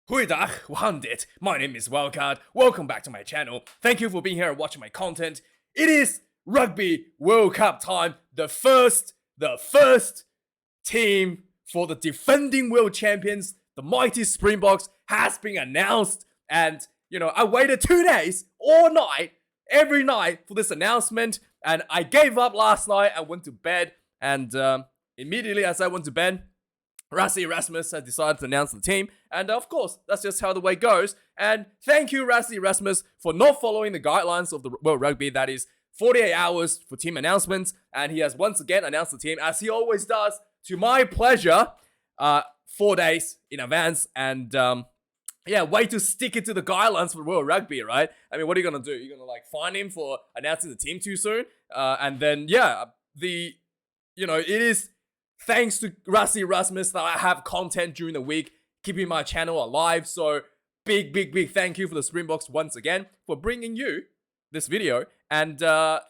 Goeiedag, hoe gaan dit? My name is Wildkard. Welcome back to my channel. Thank you for being here and watching my content. It is Rugby World Cup time. The first team for the defending world champions, the mighty Springboks, has been announced. And, I waited 2 days, all night, every night for this announcement. And I gave up last night and went to bed. And immediately as I went to bed, Rassie Erasmus has decided to announce the team, and of course, that's just how the way goes. And thank you, Rassie Erasmus, for not following the guidelines of the World Rugby. That is 48 hours for team announcements, and he has once again announced the team, as he always does, to my pleasure, 4 days in advance. And way to stick it to the guidelines for World Rugby, right? I mean, what are you gonna do? You're gonna fine him for announcing the team too soon, and then it is. Thanks to Rassie Erasmus that I have content during the week, keeping my channel alive. So big thank you for the Springboks once again for bringing you this video. And so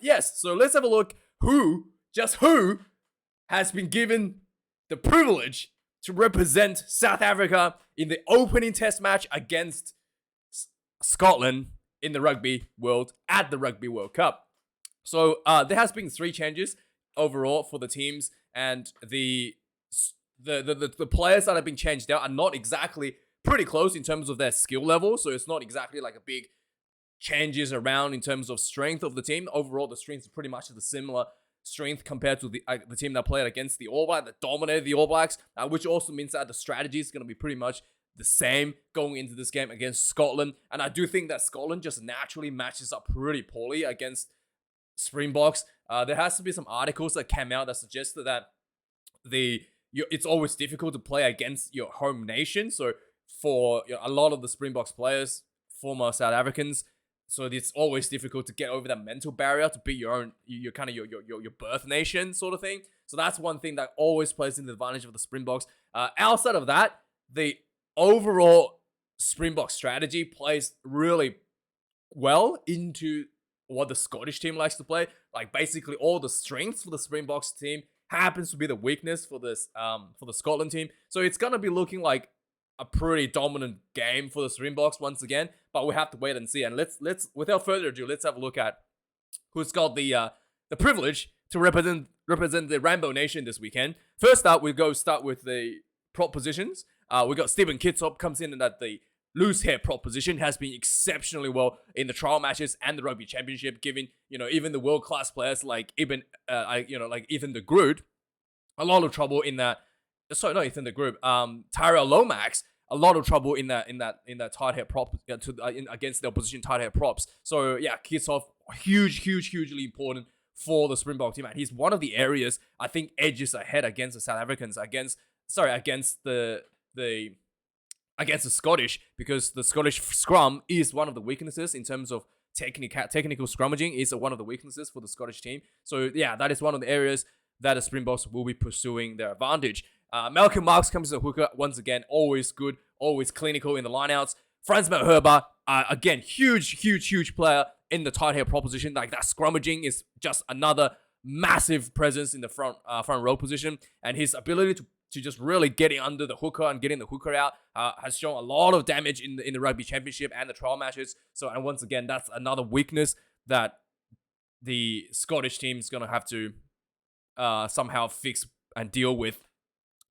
let's have a look who has been given the privilege to represent South Africa in the opening test match against Scotland in the Rugby World Cup. So there has been 3 changes overall for the teams. And the players that have been changed out are not exactly pretty close in terms of their skill level. So it's not exactly like a big changes around in terms of strength of the team. Overall, the strength is pretty much the similar strength compared to the team that played against the All Blacks, that dominated the All Blacks, which also means that the strategy is going to be pretty much the same going into this game against Scotland. And I do think that Scotland just naturally matches up pretty poorly against Springboks. There has to be some articles that came out that suggested that it's always difficult to play against your home nation. So for a lot of the Springboks players, former South Africans, so it's always difficult to get over that mental barrier to beat your birth nation sort of thing. So that's one thing that always plays in the advantage of the Springboks. Outside of that, the overall Springbok strategy plays really well into what the Scottish team likes to play. Like basically all the strengths for the Springboks team happens to be the weakness for this for the Scotland team. So it's gonna be looking like a pretty dominant game for the Springboks once again. But we have to wait and see. And let's without further ado, let's have a look at who's got the privilege to represent the Rainbow Nation this weekend. First up, we start with the prop positions. We got Stephen Kitsop comes in at the loose hair prop position, has been exceptionally well in the trial matches and the Rugby Championship, giving even the world class players like Ethan de Groot a lot of trouble in that. Sorry, not Ethan de Groot. Tyrell Lomax a lot of trouble in that tight head prop against the opposition tight head props. So yeah, Kitsop hugely important for the Springbok team, and he's one of the areas I think edges ahead against the South Africans against the Scottish, because the Scottish scrum is one of the weaknesses in terms of technical scrummaging is one of the weaknesses for the Scottish team. So yeah, that is one of the areas that the Springboks will be pursuing their advantage. Malcolm Marx comes as a hooker once again, always good, always clinical in the lineouts. Franz Herber, again, huge player in the tight head proposition. Like that scrummaging is just another massive presence in the front row position, and his ability to just really getting under the hooker and getting the hooker out has shown a lot of damage in the Rugby Championship and the trial matches. So, and once again, that's another weakness that the Scottish team is going to have to somehow fix and deal with.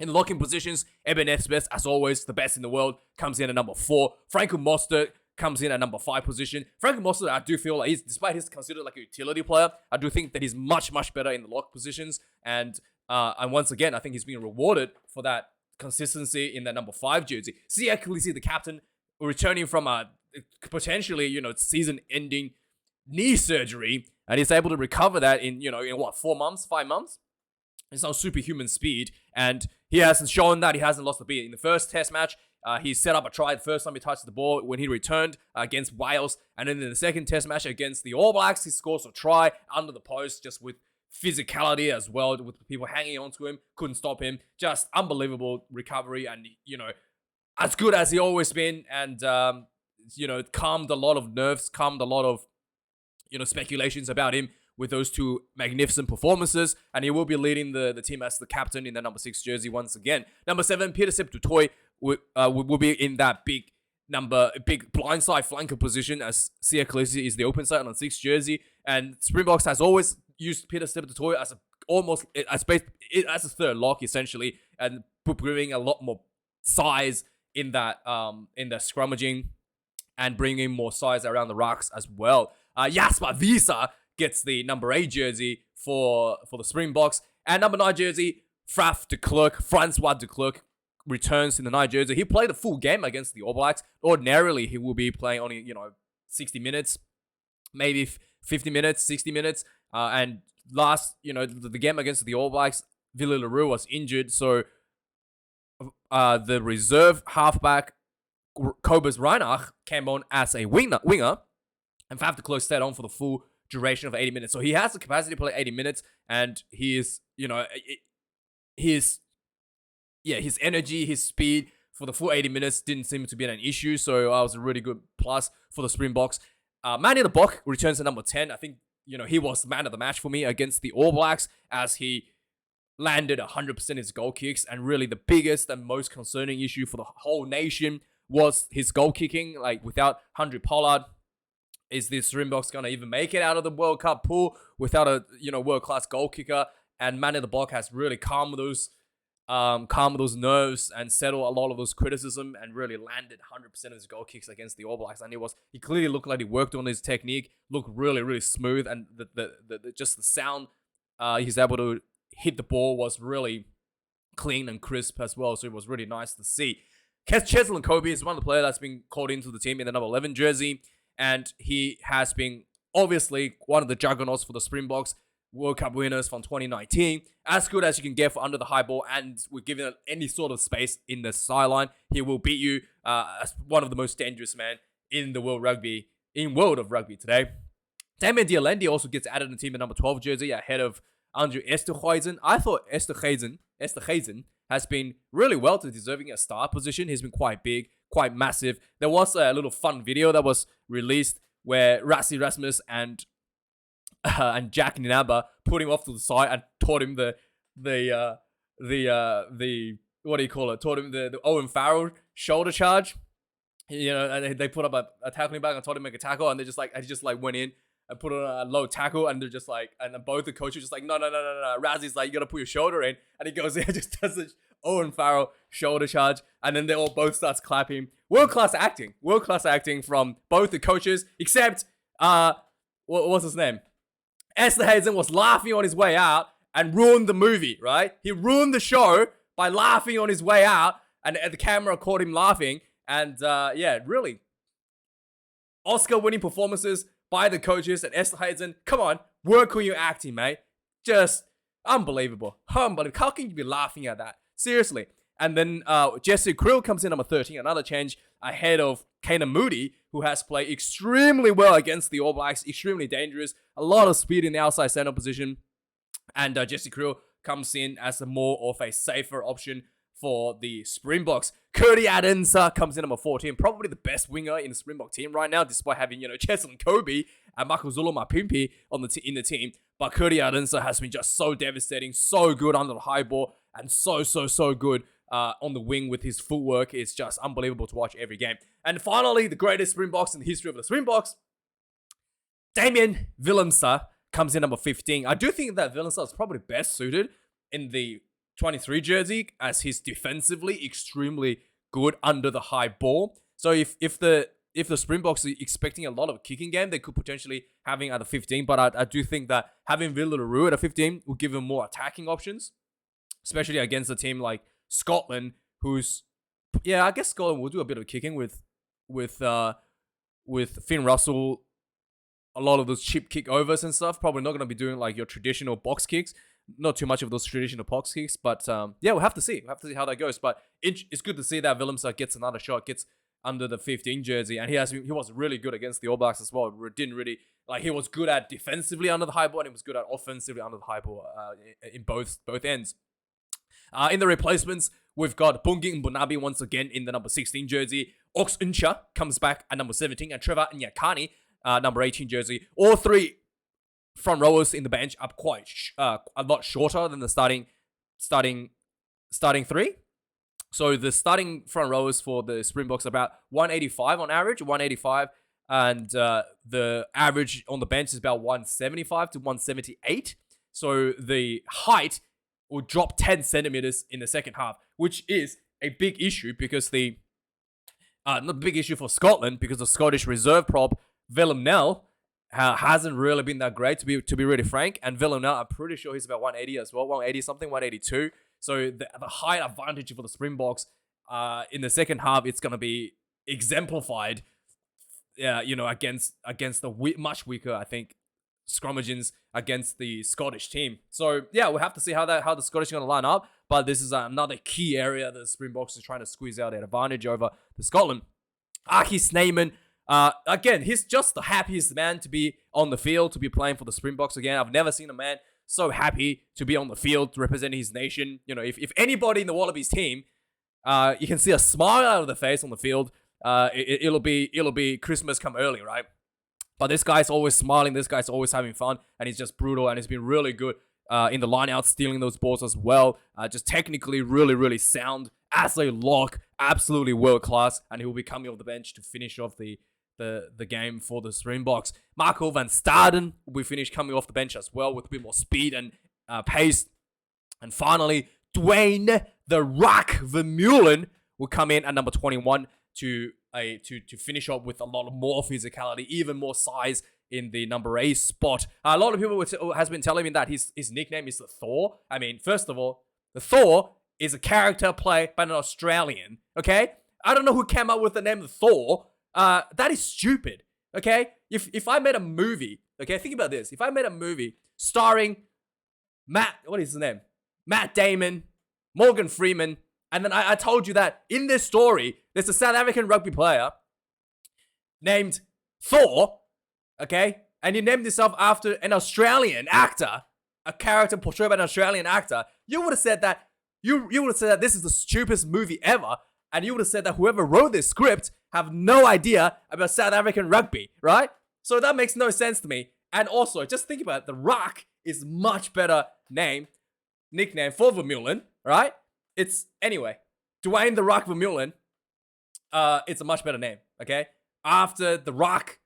In the locking positions, Eben Etzebeth, as always, the best in the world, comes in at number 4. Franco Mostert comes in at number 5 position. Franco Mostert, I do feel like despite he's considered like a utility player, I do think that he's much better in the lock positions. And once again, I think he's being rewarded for that consistency in that number 5 jersey. See, I clearly see the captain returning from a potentially, season-ending knee surgery, and he's able to recover that in 4 months, 5 months. It's on superhuman speed, and he hasn't shown that he hasn't lost a beat. In the first test match, he set up a try the first time he touched the ball when he returned against Wales, and then in the second test match against the All Blacks, he scores a try under the post, just with physicality as well, with people hanging on to him, couldn't stop him. Just unbelievable recovery, and as good as he always been, and calmed a lot of nerves, calmed a lot of speculations about him with those 2 magnificent performances, and he will be leading the team as the captain in the number 6 jersey once again. Number 7, Peter Sep du Toit will be in that big big blindside flanker position, as Sia Khaleesi is the open side on 6 jersey. And Springboks has always used Peter Stepatoe as a third lock essentially, and bringing a lot more size in that scrummaging, and bringing more size around the rucks as well. Jasper Visa gets the number 8 jersey for the Springboks, and number 9 jersey Francois de Klerk returns in the 9 jersey. He played a full game against the All Blacks. Ordinarily, he will be playing only 60 minutes, maybe 50 minutes, 60 minutes. And last the game against the All Blacks, Willie le Roux was injured, so the reserve halfback Kobus Reinach came on as a winger, and Faf de Klerk stayed on for the full duration of 80 minutes. So he has the capacity to play 80 minutes, and he is, his energy, his speed for the full 80 minutes didn't seem to be an issue. So that was a really good plus for the Springboks. Manny de Bok returns to number 10. I think, he was man of the match for me against the All Blacks, as he landed 100% his goal kicks. And really the biggest and most concerning issue for the whole nation was his goal kicking. Like, without Handré Pollard, is the Springboks going to even make it out of the World Cup pool without a world-class goal kicker? And Manny de Bok has really calmed those nerves and settled a lot of those criticism, and really landed 100% of his goal kicks against the All Blacks. And he clearly looked like he worked on his technique, looked really, really smooth, and just the sound he's able to hit the ball was really clean and crisp as well. So it was really nice to see. Cheslin Kobe is one of the players that's been called into the team in the number 11 jersey, and he has been obviously one of the juggernauts for the Springboks, World Cup winners from 2019. As good as you can get for under the high ball, and we're giving it any sort of space in the sideline, he will beat you as one of the most dangerous men in the world of rugby today. Damien Dialendi also gets added to the team in number 12 jersey ahead of Andrew Esterhuizen. I thought Esterhuizen has been really well to deserving a star position. He's been quite big, quite massive. There was a little fun video that was released where Rassi Rasmus and Jack Ninamba put him off to the side and taught him the what do you call it? Taught him the Owen Farrell shoulder charge. And they put up a tackling bag and taught him to make a tackle, and he just went in and put on a low tackle, and they're just like, and then both the coaches just like, no. Razzy's like, you gotta put your shoulder in, and he goes in and just does the Owen Farrell shoulder charge, and then they all both starts clapping. World class acting from both the coaches, except what's his name? Esterhuizen was laughing on his way out and ruined the movie, right? He ruined the show by laughing on his way out, and the camera caught him laughing, and really Oscar-winning performances by the coaches. And Esterhuizen, come on, work on your acting, mate. Just unbelievable. How can you be laughing at that? Seriously. And then Jesse Krill comes in number 13, another change ahead of Kanan Moody, who has played extremely well against the All Blacks, extremely dangerous, a lot of speed in the outside center position. And Jesse Krill comes in as more of a safer option for the Springboks. Kurti Adensa comes in number 14, probably the best winger in the Springbok team right now, despite having, Cheslin Kobe and Makuzulu Mapimpi in the team. But Kurti Adensa has been just so devastating, so good under the high ball, and so good on the wing with his footwork. It's just unbelievable to watch every game. And finally, the greatest Springboks in the history of the Springboks, Damien Willemse comes in number 15. I do think that Willemse is probably best suited in the 23 jersey, as he's defensively extremely good under the high ball. So if the Springboks are expecting a lot of kicking game, they could potentially having at a 15. But I do think that having Willie le Roux at a 15 will give him more attacking options, especially against a team like Scotland, who's, I guess Scotland will do a bit of kicking with Finn Russell, a lot of those chip kick overs and stuff. Probably not going to be doing like your traditional box kicks. Not too much of those traditional box kicks, but we'll have to see. We'll have to see how that goes. But it's good to see that Willemse gets another shot, gets under the 15 jersey, and he was really good against the All Blacks as well. He was good at defensively under the high ball, and he was good at offensively under the high ball in both ends. In the replacements, we've got Bungi Mbunabi once again in the number 16 jersey. Ox Uncha comes back at number 17, and Trevor Nyakani, number 18 jersey. All three front rowers in the bench are quite a lot shorter than the starting three. So the starting front rowers for the Springboks are about 185 on average, 185. And the average on the bench is about 175 to 178. So the height will drop 10 centimeters in the second half, which is a big issue because not a big issue for Scotland because the Scottish reserve prop Villanelle hasn't really been that great to be really frank. And Villanelle, I'm pretty sure he's about 180 as well, 180 something, 182. So the height advantage for the Springboks in the second half, it's gonna be exemplified. Against the much weaker, I think, scrummagings against the Scottish team. So yeah, we'll have to see how the Scottish are going to line up. But this is another key area that the Springboks is trying to squeeze out an advantage over the Scotland. Aki Snyman, again, he's just the happiest man to be on the field, to be playing for the Springboks again. I've never seen a man so happy to be on the field, representing his nation. You know, if anybody in the Wallabies team, you can see a smile out of the face on the field. It'll be Christmas come early, right? But this guy's always smiling. This guy's always having fun, and he's just brutal. And he's been really good in the line out, stealing those balls as well. Just technically really, really sound as a lock, absolutely world class. And he will be coming off the bench to finish off the game for the Springboks. Marco van Staden will be finished coming off the bench as well with a bit more speed and pace. And finally, Dwayne the Rock Vermeulen will come in at number 21 to finish up with a lot more physicality, even more size in the number 8 spot. A lot of people has been telling me that his nickname is the Thor. I mean, first of all, the Thor is a character played by an Australian, okay? I don't know who came up with the name the Thor. That is stupid, okay? If I made a movie, okay, think about this. If I made a movie starring what is his name? Matt Damon, Morgan Freeman, and then I told you that in this story, there's a South African rugby player named Thor, okay? And you named yourself after an Australian actor, a character portrayed by an Australian actor. You would have said that you would have said that this is the stupidest movie ever, and you would have said that whoever wrote this script have no idea about South African rugby, right? So that makes no sense to me. And also, just think about it. The Rock is much better nickname for Vermeulen, right? Anyway, Dwayne the Rock Vermeulen, it's a much better name, okay? After the Rock,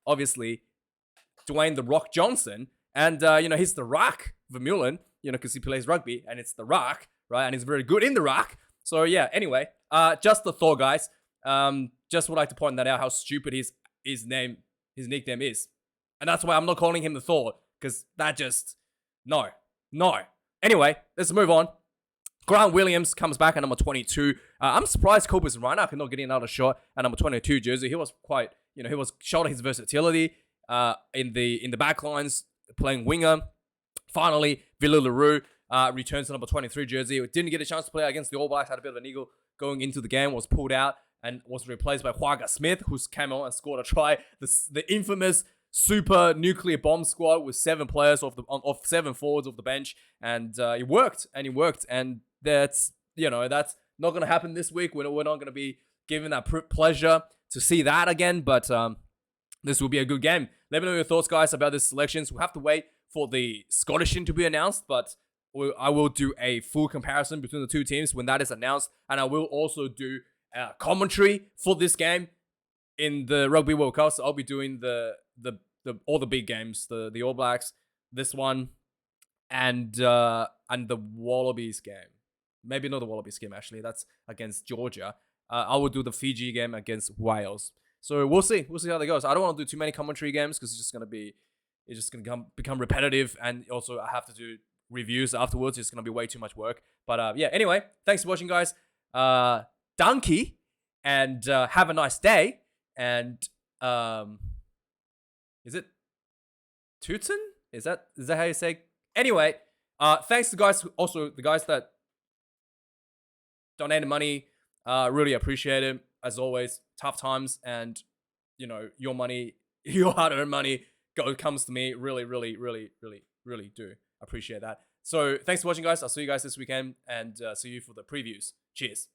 obviously, Dwayne the Rock Johnson, and, he's the Rock Vermeulen, because he plays rugby, and it's the Rock, right? And he's very good in the Rock. So, yeah, anyway, just the Thor, guys. Just would like to point that out, how stupid his nickname is. And that's why I'm not calling him the Thor, because that just, no. Anyway, let's move on. Grant Williams comes back at number 22. I'm surprised Cobus Reinach not getting another shot at number 22 jersey. He was quite, he was showing his versatility in the backlines, playing winger. Finally, Villa LaRue returns to number 23 jersey. Didn't get a chance to play against the All Blacks. Had a bit of an eagle going into the game. Was pulled out and was replaced by Huaga Smith, who's came on and scored a try. The infamous super nuclear bomb squad with 7 players off 7 forwards off the bench, and it worked. And that's not gonna happen this week. We're not gonna be given that pleasure to see that again. But this will be a good game. Let me know your thoughts, guys, about this selections. We'll have to wait for the Scottish team to be announced, but I will do a full comparison between the two teams when that is announced, and I will also do commentary for this game in the Rugby World Cup. So I'll be doing all the big games, the All Blacks, this one, and the Wallabies game. Maybe not the Wallabies game, actually. That's against Georgia. I will do the Fiji game against Wales. So we'll see. We'll see how that goes. I don't want to do too many commentary games because it's just gonna become repetitive, and also I have to do reviews afterwards. It's gonna be way too much work. But yeah. Anyway, thanks for watching, guys. Donkey, and have a nice day. And is it Tootin? Is that how you say? Anyway, thanks to the guys that donated money. Really appreciate it. As always, tough times, and your money, your hard-earned money comes to me. Really, really, really, really, really do appreciate that. So thanks for watching, guys. I'll see you guys this weekend, and see you for the previews. Cheers.